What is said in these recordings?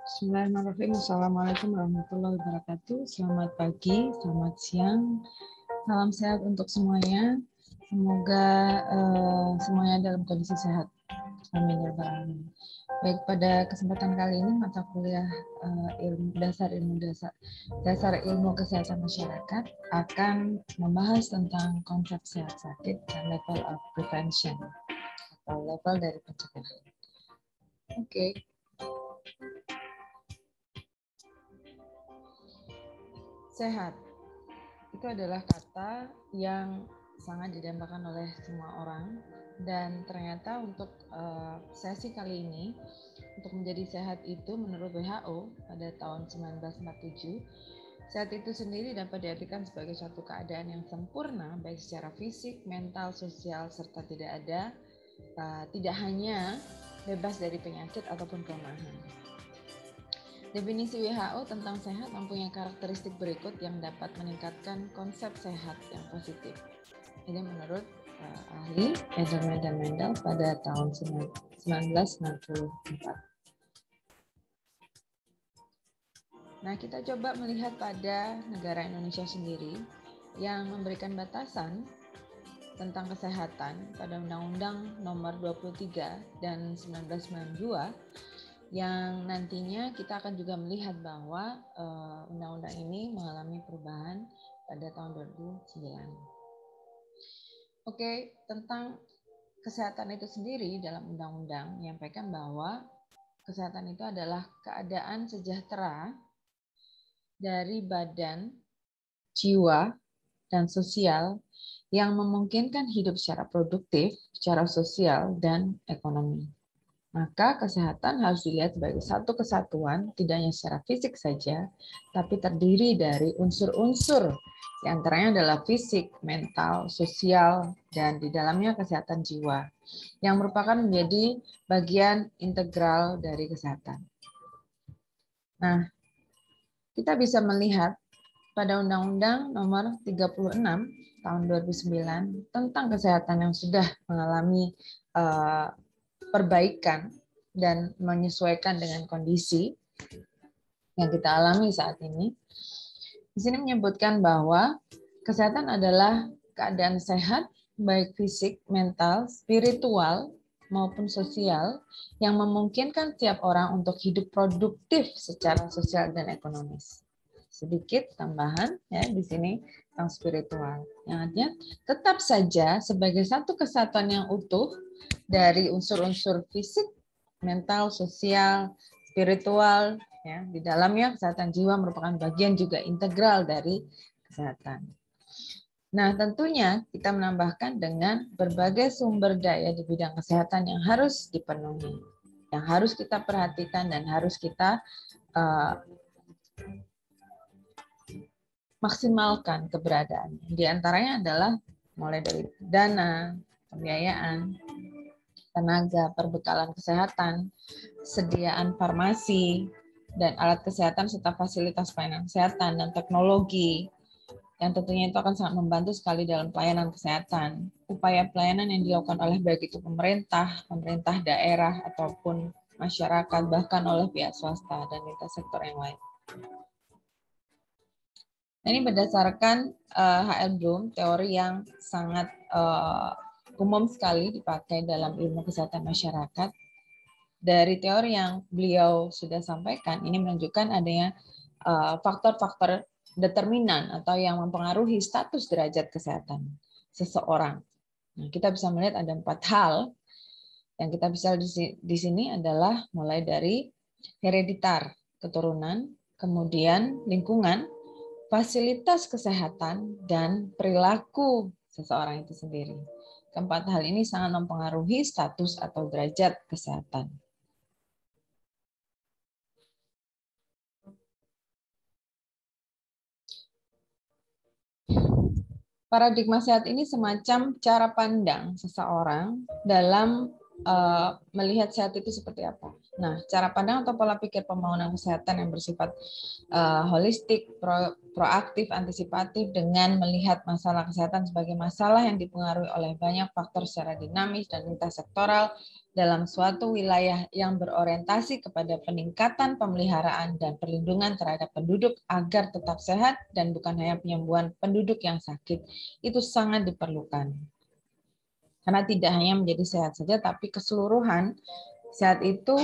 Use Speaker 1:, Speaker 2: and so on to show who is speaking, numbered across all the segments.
Speaker 1: Bismillahirrahmanirrahim. Assalamualaikum warahmatullahi wabarakatuh. Selamat pagi, selamat siang. Salam sehat untuk semuanya. Semoga semuanya dalam kondisi sehat. Amin ya rabbal alamin. Baik, pada kesempatan kali ini mata kuliah dasar ilmu kesehatan masyarakat akan membahas tentang konsep sehat sakit dan level of prevention atau level dari pencegahan. Oke. Sehat itu adalah kata yang sangat didambakan oleh semua orang, dan ternyata untuk sesi kali ini, untuk menjadi sehat itu menurut WHO pada tahun 1947, sehat itu sendiri dapat diartikan sebagai suatu keadaan yang sempurna baik secara fisik, mental, sosial, serta tidak hanya bebas dari penyakit ataupun kelemahan. Definisi WHO tentang sehat mempunyai karakteristik berikut yang dapat meningkatkan konsep sehat yang positif. Ini menurut ahli Ederman dan Mendel pada tahun 1994. Nah, kita coba melihat pada negara Indonesia sendiri yang memberikan batasan tentang kesehatan pada Undang-Undang Nomor 23 dan 1992, yang nantinya kita akan juga melihat bahwa undang-undang ini mengalami perubahan pada tahun 2009. Oke, tentang kesehatan itu sendiri dalam undang-undang menyampaikan bahwa kesehatan itu adalah keadaan sejahtera dari badan, jiwa, dan sosial yang memungkinkan hidup secara produktif, secara sosial, dan ekonomi. Maka kesehatan harus dilihat sebagai satu kesatuan, tidak hanya secara fisik saja, tapi terdiri dari unsur-unsur, di antaranya adalah fisik, mental, sosial, dan di dalamnya kesehatan jiwa, yang merupakan menjadi bagian integral dari kesehatan. Nah, kita bisa melihat pada Undang-Undang Nomor 36 tahun 2009 tentang kesehatan yang sudah mengalami perbaikan dan menyesuaikan dengan kondisi yang kita alami saat ini. Di sini menyebutkan bahwa kesehatan adalah keadaan sehat baik fisik, mental, spiritual maupun sosial yang memungkinkan setiap orang untuk hidup produktif secara sosial dan ekonomis. Sedikit tambahan ya di sini tentang spiritual. Yang artinya tetap saja sebagai satu kesatuan yang utuh dari unsur-unsur fisik, mental, sosial, spiritual, ya, di dalamnya kesehatan jiwa merupakan bagian juga integral dari kesehatan. Nah, tentunya kita menambahkan dengan berbagai sumber daya di bidang kesehatan yang harus dipenuhi, yang harus kita perhatikan dan harus kita maksimalkan keberadaannya. Di antaranya adalah mulai dari dana, pembiayaan, tenaga, perbekalan kesehatan, sediaan farmasi, dan alat kesehatan serta fasilitas pelayanan kesehatan dan teknologi, yang tentunya itu akan sangat membantu sekali dalam pelayanan kesehatan. Upaya pelayanan yang dilakukan oleh baik itu pemerintah daerah, ataupun masyarakat, bahkan oleh pihak swasta dan lintas sektor yang lain. Ini berdasarkan H.L. Bloom, teori yang sangat umum sekali dipakai dalam ilmu kesehatan masyarakat. Dari teori yang beliau sudah sampaikan, ini menunjukkan adanya faktor-faktor determinan atau yang mempengaruhi status derajat kesehatan seseorang. Nah, kita bisa melihat ada 4 hal yang kita bisa di sini adalah mulai dari hereditar, keturunan, kemudian lingkungan, fasilitas kesehatan, dan perilaku seseorang itu sendiri. Keempat hal ini sangat mempengaruhi status atau derajat kesehatan. Paradigma sehat ini semacam cara pandang seseorang dalam melihat sehat itu seperti apa. Nah, cara pandang atau pola pikir pembangunan kesehatan yang bersifat holistik, proaktif, antisipatif dengan melihat masalah kesehatan sebagai masalah yang dipengaruhi oleh banyak faktor secara dinamis dan lintas sektoral dalam suatu wilayah yang berorientasi kepada peningkatan pemeliharaan dan perlindungan terhadap penduduk agar tetap sehat dan bukan hanya penyembuhan penduduk yang sakit, itu sangat diperlukan. Karena tidak hanya menjadi sehat saja, tapi keseluruhan sehat itu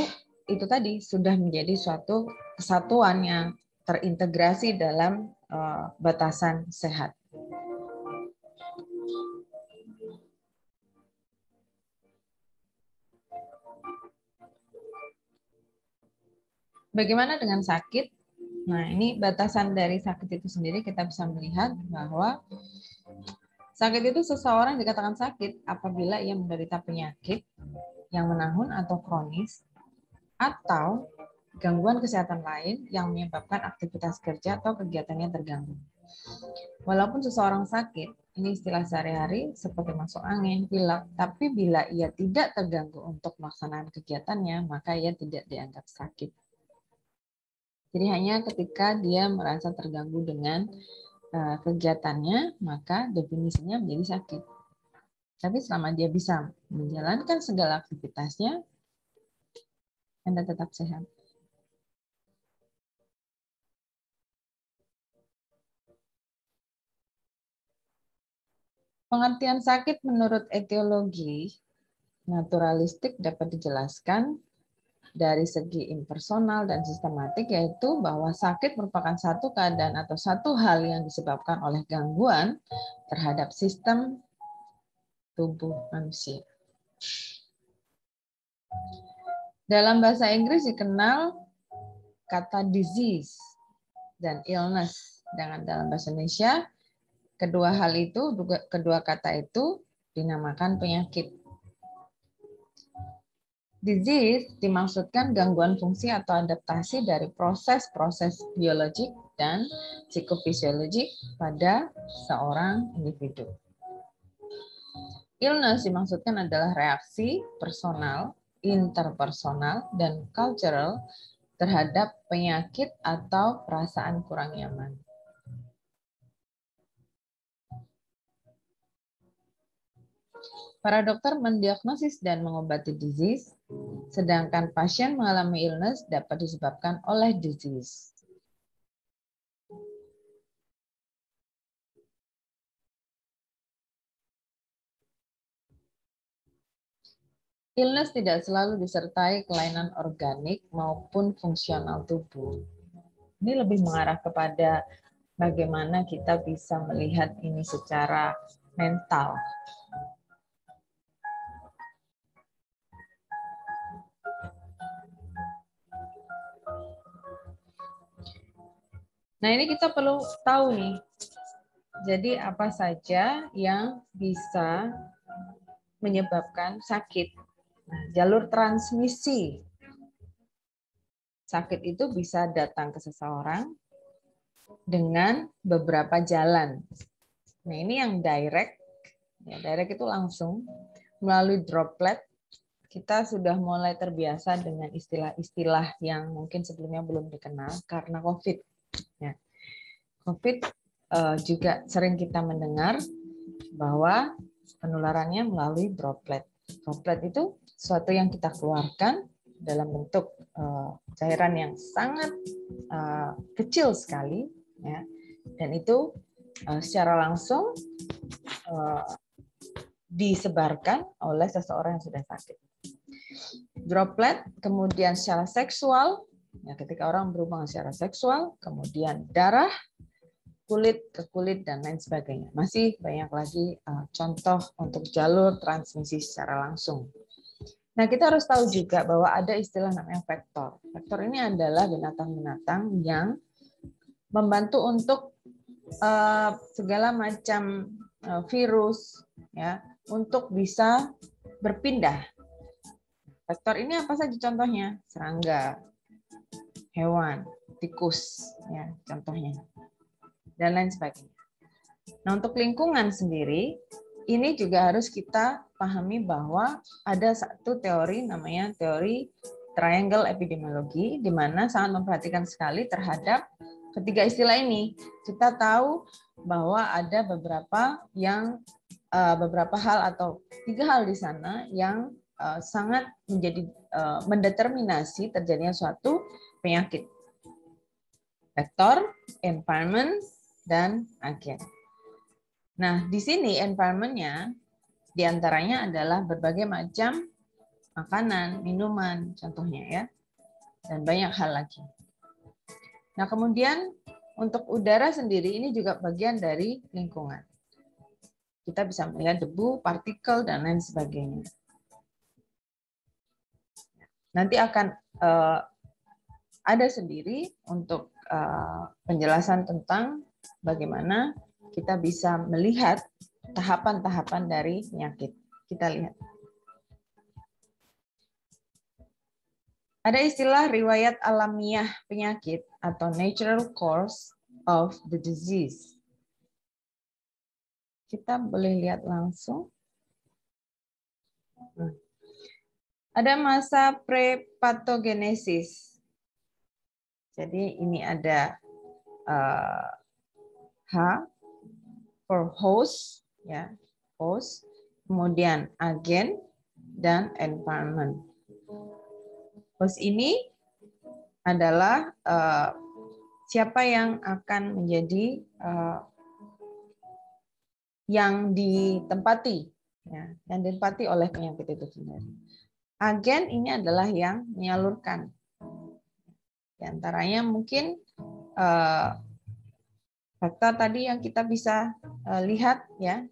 Speaker 1: tadi sudah menjadi suatu kesatuan yang terintegrasi dalam batasan sehat. Bagaimana dengan sakit? Nah, ini batasan dari sakit itu sendiri kita bisa melihat bahwa sakit itu seseorang dikatakan sakit apabila ia menderita penyakit yang menahun atau kronis atau gangguan kesehatan lain yang menyebabkan aktivitas kerja atau kegiatannya terganggu. Walaupun seseorang sakit, ini istilah sehari-hari seperti masuk angin, pilek, tapi bila ia tidak terganggu untuk melaksanakan kegiatannya, maka ia tidak dianggap sakit. Jadi hanya ketika dia merasa terganggu dengan kegiatannya, maka definisinya menjadi sakit. Tapi selama dia bisa menjalankan segala aktivitasnya, Anda tetap sehat. Pengertian sakit menurut etiologi naturalistik dapat dijelaskan dari segi impersonal dan sistematik, yaitu bahwa sakit merupakan satu keadaan atau satu hal yang disebabkan oleh gangguan terhadap sistem tubuh manusia. Dalam bahasa Inggris dikenal kata disease dan illness. Dengan dalam bahasa Indonesia, kedua kata itu dinamakan penyakit. Disease dimaksudkan gangguan fungsi atau adaptasi dari proses-proses biologik dan psikofisiologik pada seorang individu. Illness dimaksudkan adalah reaksi personal, interpersonal, dan cultural terhadap penyakit atau perasaan kurang nyaman. Para dokter mendiagnosis dan mengobati disease, sedangkan pasien mengalami illness dapat disebabkan oleh disease. Illness tidak selalu disertai kelainan organik maupun fungsional tubuh. Ini lebih mengarah kepada bagaimana kita bisa melihat ini secara mental. Nah, ini kita perlu tahu nih. Jadi apa saja yang bisa menyebabkan sakit? Nah, jalur transmisi sakit itu bisa datang ke seseorang dengan beberapa jalan. Nah, ini yang direct. Ya, direct itu langsung melalui droplet. Kita sudah mulai terbiasa dengan istilah-istilah yang mungkin sebelumnya belum dikenal karena COVID. Ya. COVID juga sering kita mendengar bahwa penularannya melalui droplet. Droplet itu sesuatu yang kita keluarkan dalam bentuk cairan yang sangat kecil sekali, ya, dan itu secara langsung disebarkan oleh seseorang yang sudah sakit. Droplet, kemudian secara seksual, ya, ketika orang berhubungan secara seksual, kemudian darah, kulit ke kulit, dan lain sebagainya. Masih banyak lagi contoh untuk jalur transmisi secara langsung. Nah, kita harus tahu juga bahwa ada istilah namanya vektor. Vektor ini adalah binatang-binatang yang membantu untuk segala macam virus, ya, untuk bisa berpindah. Vektor ini apa saja contohnya? Serangga, hewan, tikus, ya, contohnya, dan lain sebagainya. Nah, untuk lingkungan sendiri, ini juga harus kita pahami bahwa ada satu teori namanya teori triangle epidemiologi, di mana sangat memperhatikan sekali terhadap ketiga istilah ini. Kita tahu bahwa ada beberapa hal atau 3 hal di sana yang sangat menjadi mendeterminasi terjadinya suatu penyakit. Faktor, environment, dan agen. Nah, di sini environment-nya diantaranya adalah berbagai macam makanan, minuman, contohnya ya, dan banyak hal lagi. Nah, kemudian untuk udara sendiri ini juga bagian dari lingkungan. Kita bisa melihat debu, partikel, dan lain sebagainya. Nanti akan ada sendiri untuk penjelasan tentang bagaimana kita bisa melihat tahapan-tahapan dari penyakit. Kita lihat. Ada istilah riwayat alamiah penyakit atau natural course of the disease. Kita boleh lihat langsung. Ada masa prepatogenesis. Jadi ini ada H for host, ya, host, kemudian agen dan environment. Host ini adalah siapa yang akan menjadi yang ditempati, ya, yang ditempati oleh penyakit itu sendiri. Agen ini adalah yang menyalurkan. Di antaranya mungkin faktor tadi yang kita bisa lihat, ya.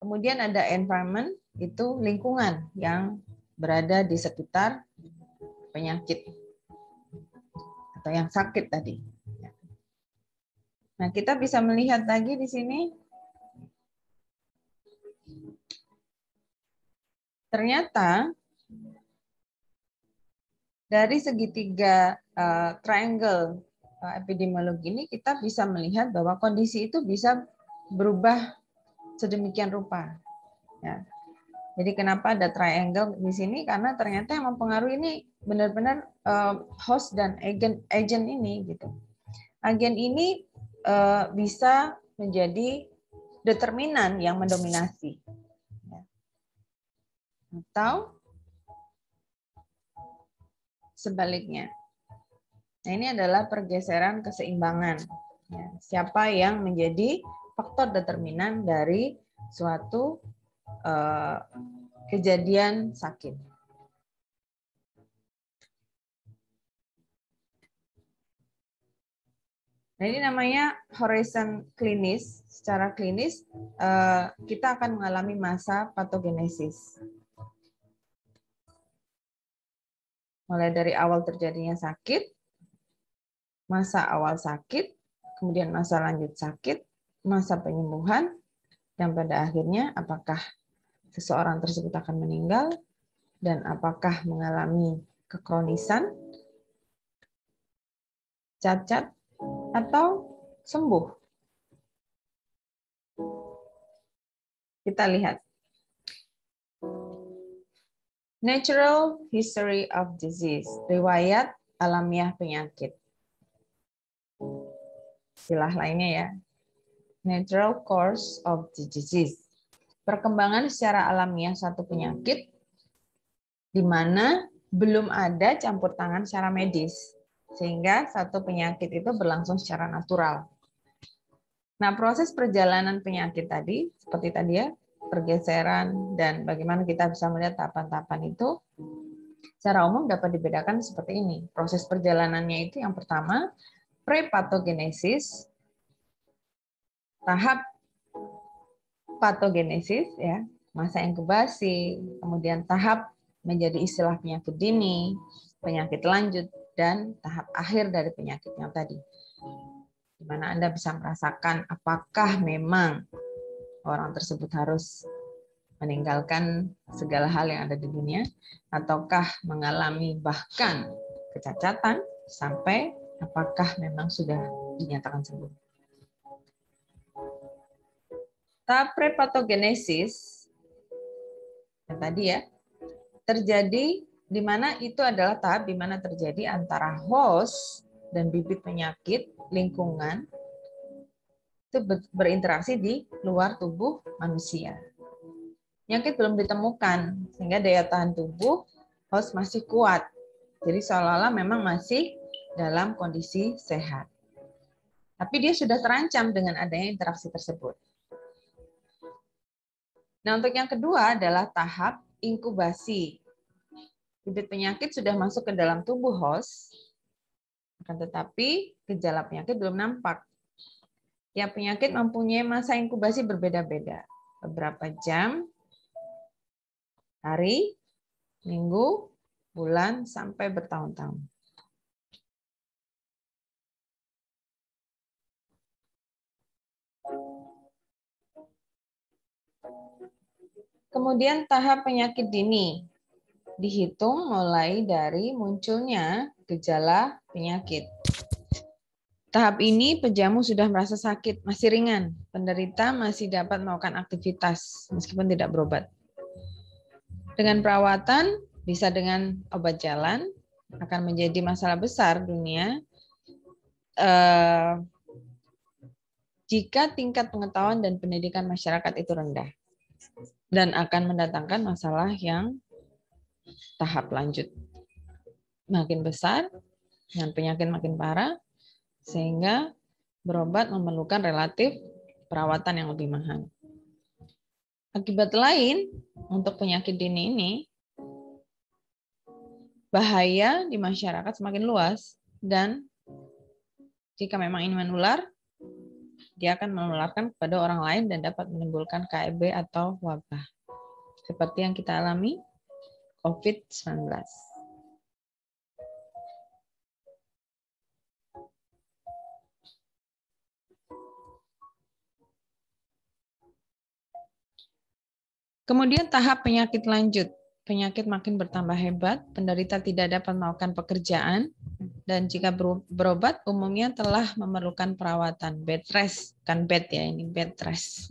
Speaker 1: Kemudian ada environment, itu lingkungan yang berada di sekitar penyakit atau yang sakit tadi. Nah, kita bisa melihat lagi di sini. Ternyata dari segitiga triangle epidemiologi ini kita bisa melihat bahwa kondisi itu bisa berubah sedemikian rupa. Ya. Jadi kenapa ada triangle di sini? Karena ternyata yang mempengaruhi ini benar-benar host dan agent ini gitu. Agen ini bisa menjadi determinan yang mendominasi. Atau sebaliknya. Nah, ini adalah pergeseran keseimbangan. Ya, siapa yang menjadi faktor determinan dari suatu kejadian sakit. Nah, ini namanya horizon klinis. Secara klinis, kita akan mengalami masa patogenesis. Mulai dari awal terjadinya sakit, masa awal sakit, kemudian masa lanjut sakit, masa penyembuhan, dan pada akhirnya apakah seseorang tersebut akan meninggal, dan apakah mengalami kekronisan, cacat, atau sembuh. Kita lihat. Natural history of disease, riwayat alamiah penyakit. Istilah lainnya ya. Natural course of the disease. Perkembangan secara alamiah suatu penyakit di mana belum ada campur tangan secara medis, sehingga satu penyakit itu berlangsung secara natural. Nah, proses perjalanan penyakit tadi, seperti tadi ya, pergeseran dan bagaimana kita bisa melihat tahapan-tahapan itu, secara umum dapat dibedakan seperti ini. Proses perjalanannya itu yang pertama, prepatogenesis, tahap patogenesis, ya, masa inkubasi, kemudian tahap menjadi istilah penyakit dini, penyakit lanjut, dan tahap akhir dari penyakit yang tadi. Di mana Anda bisa merasakan apakah memang orang tersebut harus meninggalkan segala hal yang ada di dunia, ataukah mengalami bahkan kecacatan, sampai apakah memang sudah dinyatakan sembuh. Tahap prepatogenesis yang tadi ya terjadi di mana itu adalah tahap di mana terjadi antara host dan bibit penyakit lingkungan itu berinteraksi di luar tubuh manusia. Penyakit belum ditemukan sehingga daya tahan tubuh host masih kuat. Jadi seolah-olah memang masih dalam kondisi sehat. Tapi dia sudah terancam dengan adanya interaksi tersebut. Nah, untuk yang kedua adalah tahap inkubasi. Bibit penyakit sudah masuk ke dalam tubuh host, akan tetapi gejala penyakit belum nampak. Tiap penyakit mempunyai masa inkubasi berbeda-beda. Beberapa jam, hari, minggu, bulan, sampai bertahun-tahun. Kemudian tahap penyakit dini. Dihitung mulai dari munculnya gejala penyakit. Tahap ini pejamu sudah merasa sakit, masih ringan. Penderita masih dapat melakukan aktivitas meskipun tidak berobat. Dengan perawatan, bisa dengan obat jalan, akan menjadi masalah besar dunia jika tingkat pengetahuan dan pendidikan masyarakat itu rendah. Dan akan mendatangkan masalah yang tahap lanjut. Makin besar, dengan penyakit makin parah, sehingga berobat memerlukan relatif perawatan yang lebih mahal. Akibat lain untuk penyakit dini ini, bahaya di masyarakat semakin luas, dan jika memang ini menular, dia akan menularkan kepada orang lain dan dapat menimbulkan KEB atau wabah. Seperti yang kita alami COVID-19. Kemudian tahap penyakit lanjut. Penyakit makin bertambah hebat, penderita tidak dapat melakukan pekerjaan, dan jika berobat umumnya telah memerlukan perawatan. Bed rest, kan bed ya ini, bed rest.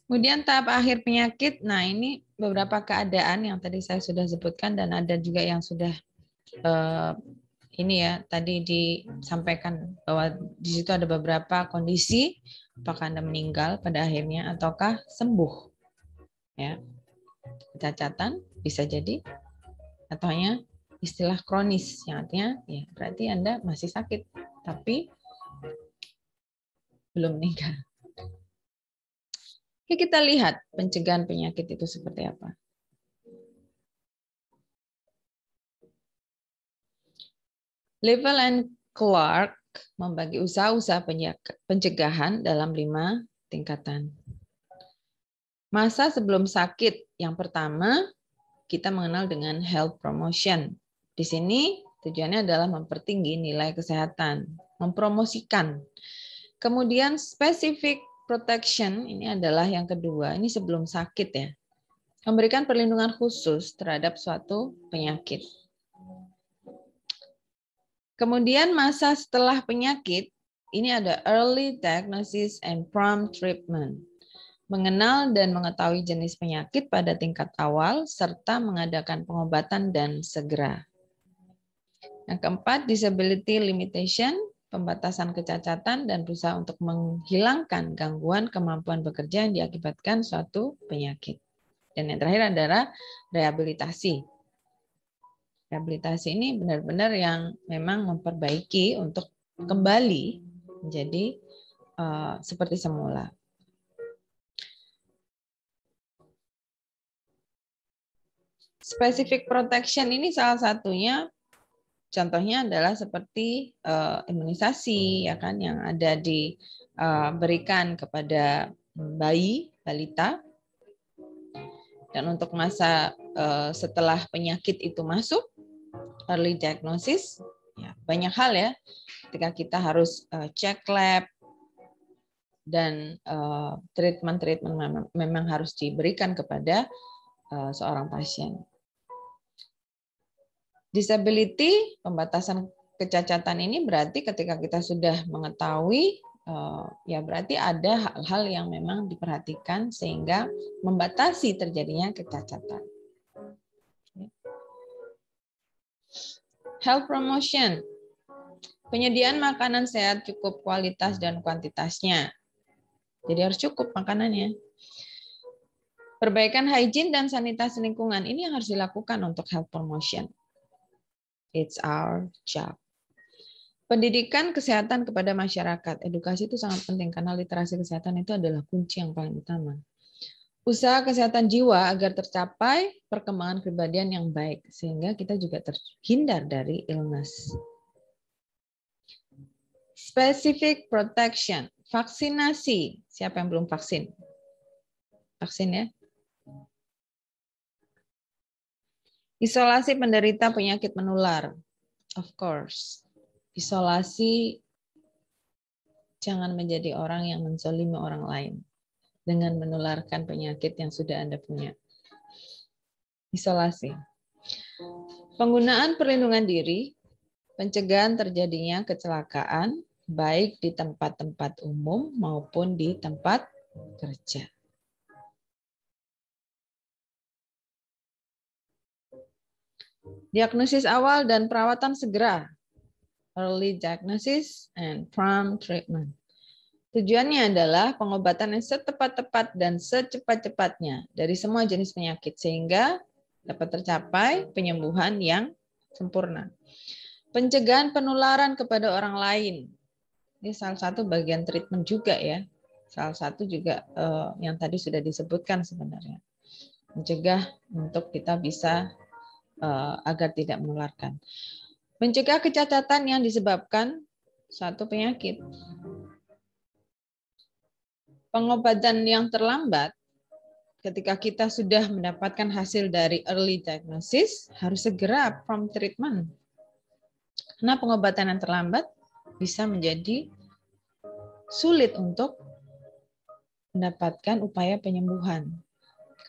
Speaker 1: Kemudian tahap akhir penyakit, nah ini beberapa keadaan yang tadi saya sudah sebutkan dan ada juga yang sudah ini ya tadi disampaikan bahwa di situ ada beberapa kondisi, apakah Anda meninggal pada akhirnya ataukah sembuh. Ya, kecacatan bisa jadi, atau hanya istilah kronis, yang artinya ya berarti Anda masih sakit, tapi belum meninggal. Oke, kita lihat pencegahan penyakit itu seperti apa. Level and Clark membagi usaha-usaha pencegahan dalam 5 tingkatan. Masa sebelum sakit, yang pertama kita mengenal dengan health promotion. Di sini tujuannya adalah mempertinggi nilai kesehatan, mempromosikan. Kemudian specific protection, ini adalah yang kedua, ini sebelum sakit ya. Memberikan perlindungan khusus terhadap suatu penyakit. Kemudian masa setelah penyakit, ini ada early diagnosis and prompt treatment. Mengenal dan mengetahui jenis penyakit pada tingkat awal, serta mengadakan pengobatan dan segera. Yang keempat, disability limitation, pembatasan kecacatan dan berusaha untuk menghilangkan gangguan kemampuan bekerja yang diakibatkan suatu penyakit. Dan yang terakhir adalah rehabilitasi. Rehabilitasi ini benar-benar yang memang memperbaiki untuk kembali menjadi seperti semula. Specific protection ini salah satunya, contohnya adalah seperti imunisasi, ya kan, yang ada diberikan kepada bayi, balita. Dan untuk masa setelah penyakit itu masuk, early diagnosis, ya, banyak hal ya, ketika kita harus cek lab, dan treatment-treatment memang harus diberikan kepada seorang pasien. Disability, pembatasan kecacatan ini berarti ketika kita sudah mengetahui ya berarti ada hal-hal yang memang diperhatikan sehingga membatasi terjadinya kecacatan. Health promotion. Penyediaan makanan sehat cukup kualitas dan kuantitasnya. Jadi harus cukup makanannya. Perbaikan hygiene dan sanitasi lingkungan ini yang harus dilakukan untuk health promotion. It's our job. Pendidikan kesehatan kepada masyarakat. Edukasi itu sangat penting karena literasi kesehatan itu adalah kunci yang paling utama. Usaha kesehatan jiwa agar tercapai perkembangan kepribadian yang baik sehingga kita juga terhindar dari illness. Specific protection, vaksinasi. Siapa yang belum vaksin? Vaksin ya. Isolasi penderita penyakit menular. Of course. Isolasi, jangan menjadi orang yang menzalimi orang lain dengan menularkan penyakit yang sudah Anda punya. Isolasi. Penggunaan perlindungan diri, pencegahan terjadinya kecelakaan, baik di tempat-tempat umum maupun di tempat kerja. Diagnosis awal dan perawatan segera. Early diagnosis and prompt treatment. Tujuannya adalah pengobatan yang setepat-tepat dan secepat-cepatnya dari semua jenis penyakit sehingga dapat tercapai penyembuhan yang sempurna. Pencegahan penularan kepada orang lain. Ini salah satu bagian treatment juga ya. Salah satu juga yang tadi sudah disebutkan sebenarnya. Mencegah untuk kita bisa agar tidak menularkan. Mencegah kecacatan yang disebabkan suatu penyakit. Pengobatan yang terlambat, ketika kita sudah mendapatkan hasil dari early diagnosis, harus segera prompt treatment. Karena pengobatan yang terlambat bisa menjadi sulit untuk mendapatkan upaya penyembuhan.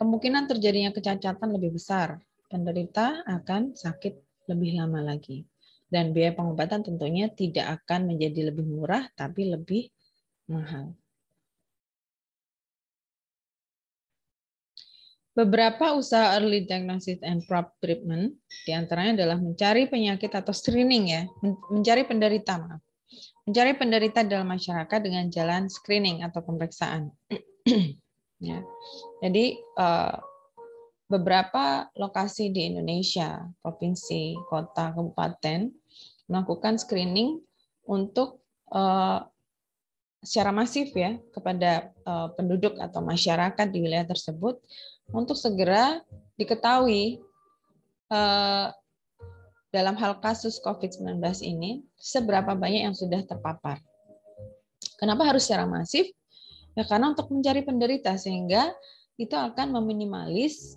Speaker 1: Kemungkinan terjadinya kecacatan lebih besar. Penderita akan sakit lebih lama lagi. Dan biaya pengobatan tentunya tidak akan menjadi lebih murah, tapi lebih mahal. Beberapa usaha early diagnosis and prompt treatment diantaranya adalah mencari penyakit atau screening ya, mencari penderita maaf, mencari penderita dalam masyarakat dengan jalan screening atau pemeriksaan. Ya. Jadi beberapa lokasi di Indonesia, provinsi, kota, kabupaten melakukan screening untuk secara masif ya kepada penduduk atau masyarakat di wilayah tersebut untuk segera diketahui dalam hal kasus COVID-19 ini seberapa banyak yang sudah terpapar. Kenapa harus secara masif? Ya karena untuk mencari penderita sehingga itu akan meminimalis,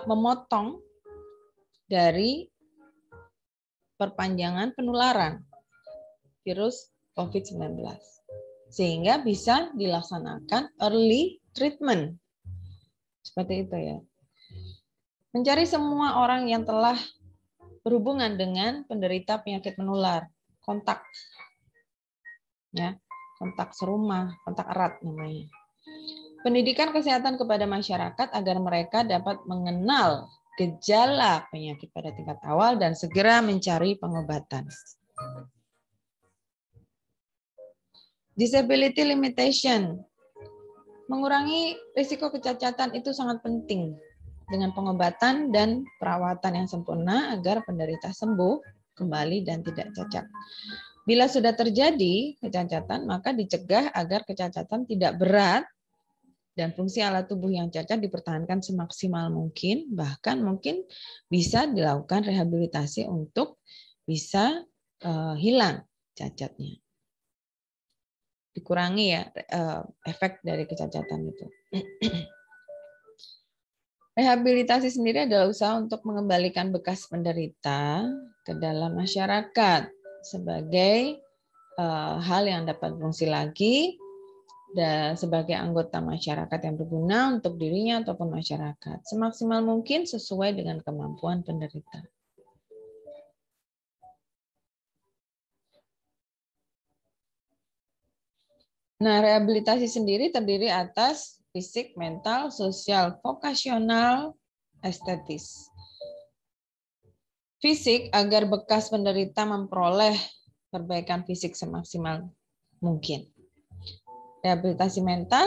Speaker 1: memotong dari perpanjangan penularan virus COVID-19. Sehingga bisa dilaksanakan early treatment. Seperti itu ya. Mencari semua orang yang telah berhubungan dengan penderita penyakit menular, kontak. Ya, kontak serumah, kontak erat namanya. Pendidikan kesehatan kepada masyarakat agar mereka dapat mengenal gejala penyakit pada tingkat awal dan segera mencari pengobatan. Disability limitation. Mengurangi risiko kecacatan itu sangat penting dengan pengobatan dan perawatan yang sempurna agar penderita sembuh kembali dan tidak cacat. Bila sudah terjadi kecacatan, maka dicegah agar kecacatan tidak berat dan fungsi alat tubuh yang cacat dipertahankan semaksimal mungkin, bahkan mungkin bisa dilakukan rehabilitasi untuk bisa hilang cacatnya. Dikurangi ya efek dari kecacatan itu. Rehabilitasi sendiri adalah usaha untuk mengembalikan bekas penderita ke dalam masyarakat sebagai hal yang dapat berfungsi lagi dan sebagai anggota masyarakat yang berguna untuk dirinya ataupun masyarakat semaksimal mungkin sesuai dengan kemampuan penderita. Nah, rehabilitasi sendiri terdiri atas fisik, mental, sosial, vokasional, estetis. Fisik agar bekas penderita memperoleh perbaikan fisik semaksimal mungkin. Rehabilitasi mental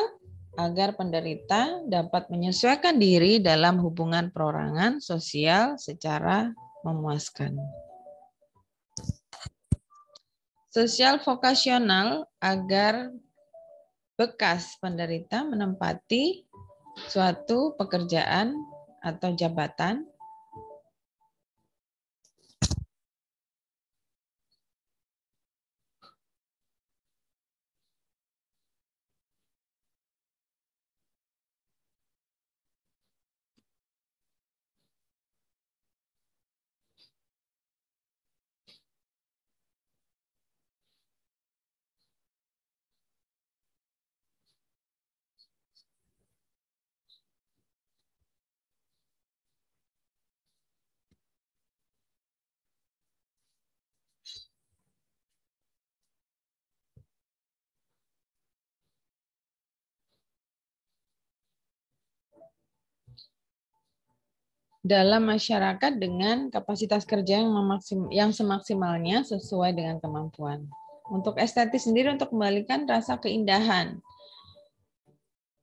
Speaker 1: agar penderita dapat menyesuaikan diri dalam hubungan perorangan sosial secara memuaskan. Sosial vokasional agar bekas penderita menempati suatu pekerjaan atau jabatan dalam masyarakat dengan kapasitas kerja yang semaksimalnya sesuai dengan kemampuan. Untuk estetis sendiri untuk kembalikan rasa keindahan.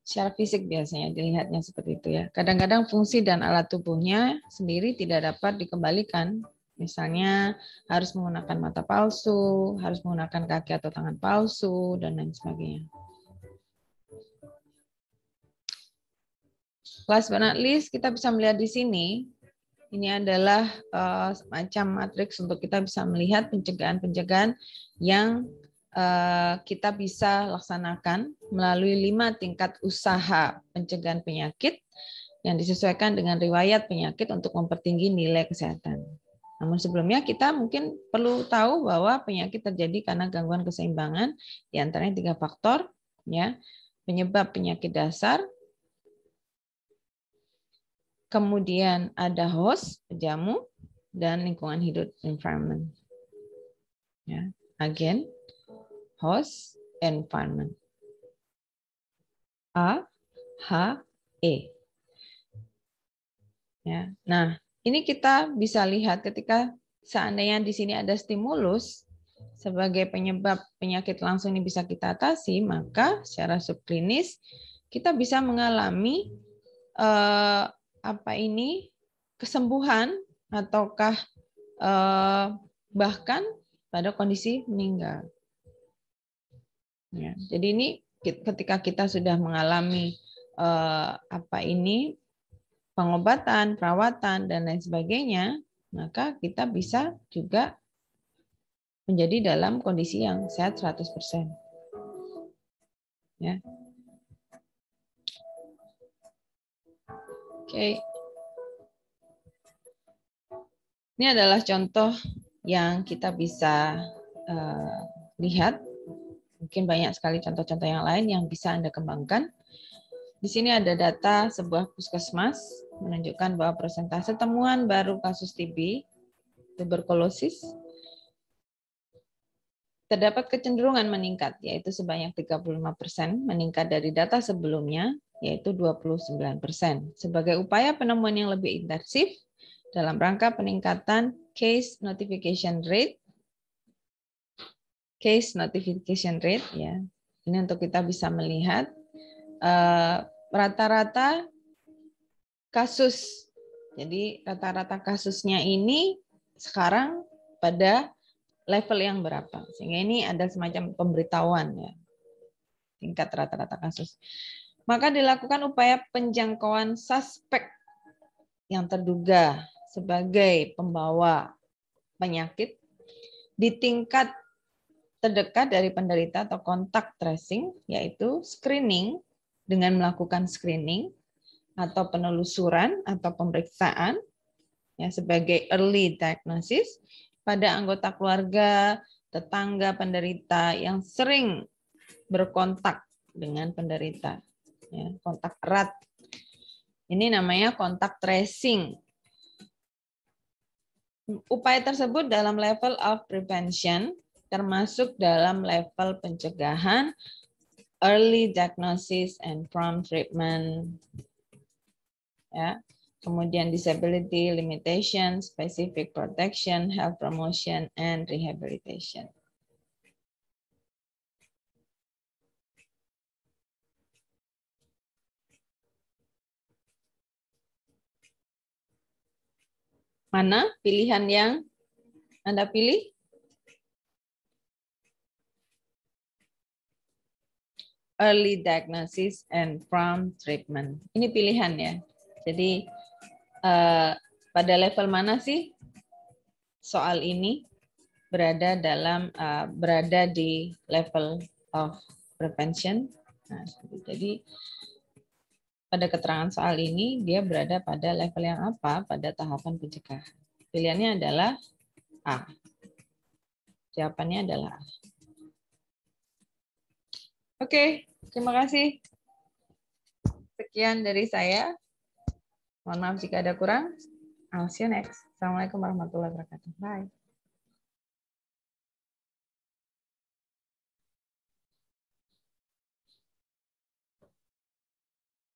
Speaker 1: Secara fisik biasanya dilihatnya seperti itu ya. Kadang-kadang fungsi dan alat tubuhnya sendiri tidak dapat dikembalikan. Misalnya harus menggunakan mata palsu, harus menggunakan kaki atau tangan palsu, dan lain sebagainya. Last but not least, kita bisa melihat di sini, ini adalah semacam matriks untuk kita bisa melihat pencegahan-pencegahan yang kita bisa laksanakan melalui 5 tingkat usaha pencegahan penyakit yang disesuaikan dengan riwayat penyakit untuk mempertinggi nilai kesehatan. Namun sebelumnya kita mungkin perlu tahu bahwa penyakit terjadi karena gangguan keseimbangan, di antaranya 3 faktor, ya, penyebab penyakit dasar, kemudian ada host, penjamu, dan lingkungan hidup, environment. Ya, agen, host, environment. A, H, E. Ya. Nah, ini kita bisa lihat ketika seandainya di sini ada stimulus sebagai penyebab penyakit langsung ini bisa kita atasi, maka secara subklinis kita bisa mengalami kesembuhan ataukah bahkan pada kondisi meninggal. Ya, jadi ini ketika kita sudah mengalami pengobatan, perawatan, dan lain sebagainya, maka kita bisa juga menjadi dalam kondisi yang sehat 100%. Ya. Oke. Ini adalah contoh yang kita bisa lihat. Mungkin banyak sekali contoh-contoh yang lain yang bisa Anda kembangkan. Di sini ada data sebuah puskesmas menunjukkan bahwa persentase temuan baru kasus TB, tuberkulosis, terdapat kecenderungan meningkat, yaitu sebanyak 35% meningkat dari data sebelumnya, yaitu 29%. Sebagai upaya penemuan yang lebih intensif, dalam rangka peningkatan case notification rate, ya, ini untuk kita bisa melihat rata-rata kasus. Jadi rata-rata kasusnya ini sekarang pada level yang berapa. Sehingga ini ada semacam pemberitahuan ya. Tingkat rata-rata kasus. Maka dilakukan upaya penjangkauan suspek yang terduga sebagai pembawa penyakit di tingkat terdekat dari penderita atau kontak tracing, yaitu screening dengan melakukan screening atau penelusuran atau pemeriksaan ya sebagai early diagnosis pada anggota keluarga, tetangga penderita yang sering berkontak dengan penderita, ya, kontak erat. Ini namanya kontak tracing. Upaya tersebut dalam level of prevention, termasuk dalam level pencegahan early diagnosis and prompt treatment. Ya. Kemudian disability limitation, specific protection, health promotion, and rehabilitation. Mana pilihan yang Anda pilih? Early diagnosis and prompt treatment. Ini pilihan ya. Jadi pada level mana sih soal ini berada di level of prevention? Nah, jadi pada keterangan soal ini dia berada pada level yang apa pada tahapan pencegahan? Pilihannya adalah A. Jawabannya adalah A. Oke, terima kasih. Sekian dari saya. Mohon maaf jika ada kurang. I'll see you next. Assalamualaikum warahmatullahi wabarakatuh. Bye.